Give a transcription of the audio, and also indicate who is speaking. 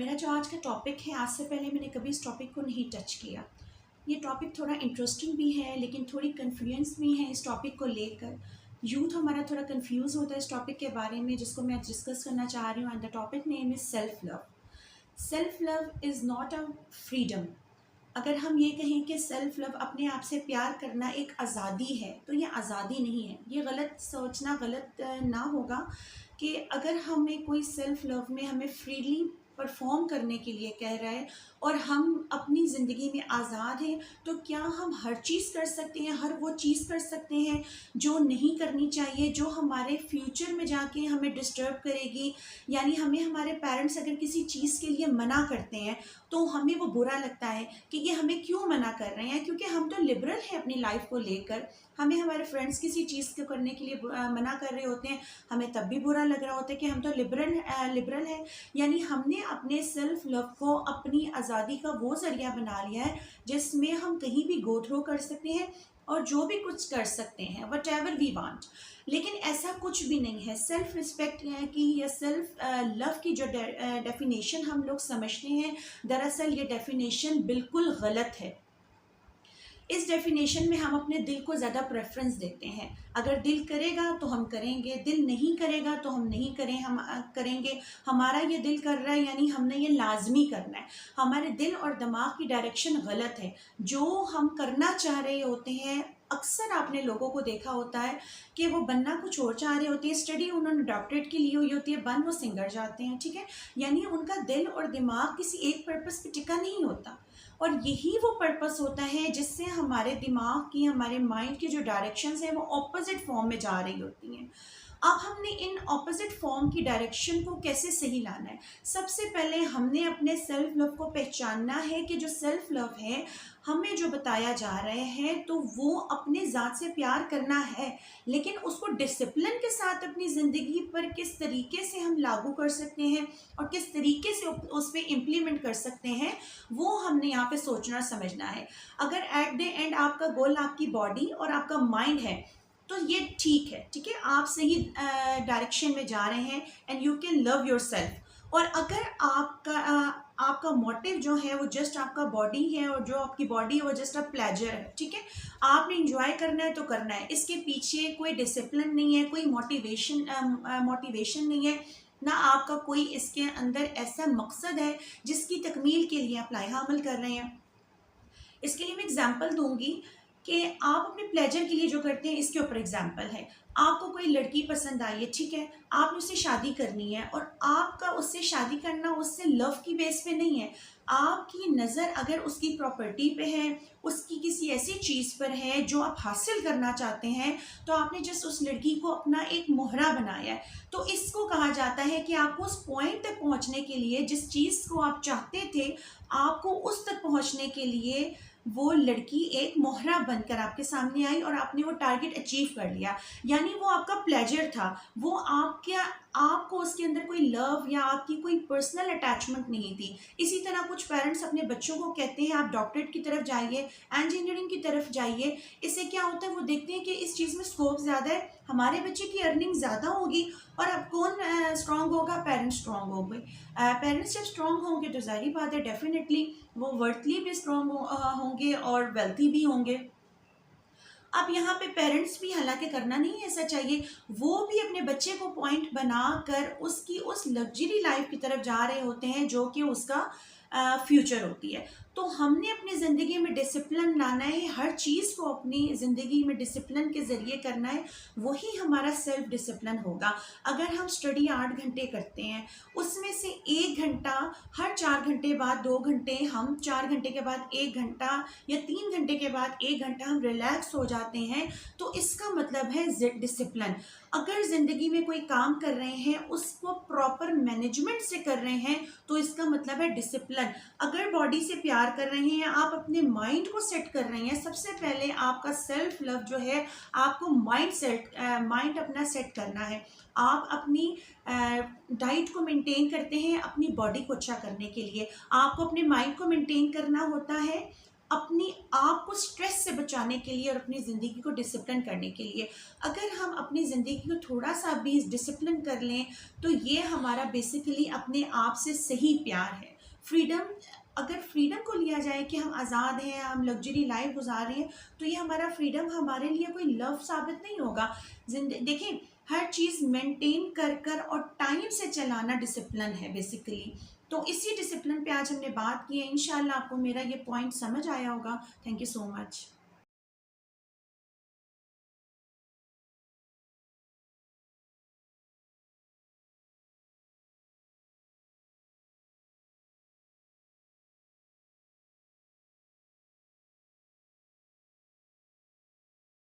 Speaker 1: मेरा जो आज का टॉपिक है, आज से पहले मैंने कभी इस टॉपिक को नहीं टच किया। ये टॉपिक थोड़ा इंटरेस्टिंग भी है लेकिन थोड़ी कन्फ्यूजेंस भी है इस टॉपिक को लेकर। यूथ हमारा थोड़ा कंफ्यूज होता है इस टॉपिक के बारे में, जिसको मैं आज डिस्कस करना चाह रही हूँ। And the topic name is self love. Self love is not a freedom. अगर हम ये कहें कि सेल्फ लव, अपने आप से प्यार करना एक आज़ादी है, तो ये आज़ादी नहीं है। ये गलत सोचना, गलत ना होगा कि अगर हमें कोई सेल्फ लव में हमें फ्रीली परफॉर्म करने के लिए कह रहा है और हम अपनी ज़िंदगी में आज़ाद हैं, तो क्या हम हर चीज़ कर सकते हैं, हर वो चीज़ कर सकते हैं जो नहीं करनी चाहिए, जो हमारे फ्यूचर में जाके हमें डिस्टर्ब करेगी। यानी हमें हमारे पेरेंट्स अगर किसी चीज़ के लिए मना करते हैं तो हमें वो बुरा लगता है कि ये हमें क्यों मना कर रहे हैं, क्योंकि हम तो लिबरल हैं अपनी लाइफ को लेकर। हमें हमारे फ्रेंड्स किसी चीज़ को करने के लिए मना कर रहे होते हैं, हमें तब भी बुरा लग रहा होता है कि हम तो लिबरल हैं। यानी हमने अपने सेल्फ लव को अपनी आज़ादी का वो ज़रिया बना लिया है जिसमें हम कहीं भी गो थ्रो कर सकते हैं और जो भी कुछ कर सकते हैं, वट एवर वी वांट। लेकिन ऐसा कुछ भी नहीं है। सेल्फ रिस्पेक्ट की या सेल्फ लव की जो डेफिनेशन हम लोग समझते हैं, दरअसल ये डेफिनेशन बिल्कुल गलत है। इस डेफिनेशन में हम अपने दिल को ज़्यादा प्रेफरेंस देते हैं। अगर दिल करेगा तो हम करेंगे, दिल नहीं करेगा तो हम नहीं करेंगे। हमारा ये दिल कर रहा है यानी हमने ये लाजमी करना है। हमारे दिल और दिमाग की डायरेक्शन गलत है। जो हम करना चाह रहे होते हैं, अक्सर आपने लोगों को देखा होता है कि वो बनना कुछ और चाह रहे होते हैं, स्टडी उन्होंने डॉक्टरेट की ली हुई होती है, बन वो सिंगर जाते हैं, ठीक है। यानी उनका दिल और दिमाग किसी एक पर्पस पे टिका नहीं होता, और यही वो पर्पस होता है जिससे हमारे दिमाग की, हमारे माइंड की जो डायरेक्शंस हैं वो ऑपोजिट फॉर्म में जा रही होती हैं। अब हमने इन ऑपोजिट फॉर्म की डायरेक्शन को कैसे सही लाना है? सबसे पहले हमने अपने सेल्फ लव को पहचानना है कि जो सेल्फ लव है, हमें जो बताया जा रहे हैं तो वो अपने ज़ात से प्यार करना है, लेकिन उसको डिसिप्लिन के साथ अपनी ज़िंदगी पर किस तरीके से हम लागू कर सकते हैं और किस तरीके से उस पर इम्प्लीमेंट कर सकते हैं, वो हमने यहाँ पे सोचना समझना है। अगर एट द एंड आपका गोल आपकी बॉडी और आपका माइंड है तो ये ठीक है, आप सही डायरेक्शन में जा रहे हैं and you can love your self. और अगर आपका मोटिव जो है वो जस्ट आपका बॉडी है और जो आपकी बॉडी है वो जस्ट अ प्लेजर है, ठीक है, आपने इंजॉय करना है तो करना है, इसके पीछे कोई डिसिप्लिन नहीं है, कोई मोटिवेशन नहीं है, ना आपका कोई इसके अंदर ऐसा मकसद है जिसकी तकमील के लिए आप लाइहामल कर रहे हैं। इसके लिए मैं एग्जांपल दूंगी कि आप अपने प्लेजर के लिए जो करते हैं, इसके ऊपर एग्जांपल है। आपको कोई लड़की पसंद आई है, ठीक है, आपने उससे शादी करनी है और आपका उससे शादी करना उससे लव की बेस पे नहीं है। आपकी नज़र अगर उसकी प्रॉपर्टी पे है, उसकी किसी ऐसी चीज़ पर है जो आप हासिल करना चाहते हैं, तो आपने जस्ट उस लड़की को अपना एक मोहरा बनाया है। तो इसको कहा जाता है कि आपको उस पॉइंट तक पहुंचने के लिए, जिस चीज़ को आप चाहते थे, आपको उस तक पहुंचने के लिए वो लड़की एक मोहरा बनकर आपके सामने आई और आपने वो टारगेट अचीव कर लिया। यानी वो आपका प्लेजर था, वो आपको उसके अंदर कोई लव या आपकी कोई पर्सनल अटैचमेंट नहीं थी। इसी तरह कुछ पेरेंट्स अपने बच्चों को कहते हैं आप डॉक्टरेट की तरफ जाइए, इंजीनियरिंग की तरफ जाइए। इससे क्या होता है, वो देखते हैं कि इस चीज़ में स्कोप ज़्यादा है, हमारे बच्चे की अर्निंग ज़्यादा होगी। और अब कौन स्ट्रांग होगा? पेरेंट्स स्ट्रांग हो गए। पेरेंट्स जब स्ट्रांग होंगे तो जाहिर बात है डेफिनेटली वो वर्थली भी स्ट्रांग होंगे और वेल्थी भी होंगे। अब यहाँ पे पेरेंट्स भी, हालांकि करना नहीं ऐसा चाहिए, वो भी अपने बच्चे को पॉइंट बनाकर उसकी उस लग्जरी लाइफ की तरफ जा रहे होते हैं जो कि उसका फ्यूचर होती है। तो हमने अपनी ज़िंदगी में डिसिप्लिन लाना है, हर चीज़ को अपनी ज़िंदगी में डिसिप्लिन के ज़रिए करना है, वही हमारा सेल्फ डिसिप्लिन होगा। अगर हम स्टडी 8 घंटे करते हैं, उसमें से 1 घंटा हर 4 घंटे बाद 2 घंटे, हम 4 घंटे के बाद 1 घंटा या 3 घंटे के बाद 1 घंटा हम रिलैक्स हो जाते हैं, तो इसका मतलब है डिसिप्लिन। अगर ज़िंदगी में कोई काम कर रहे हैं उसको प्रॉपर मैनेजमेंट से कर रहे हैं, तो इसका मतलब है डिसिप्लिन। अगर बॉडी से प्यार कर रहे हैं, आप अपने माइंड को सेट कर रहे हैं, सबसे पहले आपका सेल्फ लव जो है, आपको माइंड अपना सेट करना है। आप अपनी डाइट को मेंटेन करते हैं अपनी बॉडी को अच्छा करने के लिए, आपको अपने माइंड को मेंटेन करना होता है अपनी आप को स्ट्रेस से बचाने के लिए और अपनी ज़िंदगी को डिसिप्लिन करने के लिए। अगर हम अपनी ज़िंदगी को थोड़ा सा भी डिसिप्लिन कर लें तो ये हमारा बेसिकली अपने आप से सही प्यार है। फ्रीडम, अगर फ्रीडम को लिया जाए कि हम आज़ाद हैं, हम लग्जरी लाइफ गुजार रहे हैं, तो ये हमारा फ्रीडम हमारे लिए कोई लव साबित नहीं होगा। देखिए, हर चीज़ मेंटेन कर कर और टाइम से चलाना डिसिप्लिन है बेसिकली। तो इसी डिसिप्लिन पे आज हमने बात की है। इंशाल्लाह आपको मेरा ये पॉइंट समझ आया होगा। Thank you so much.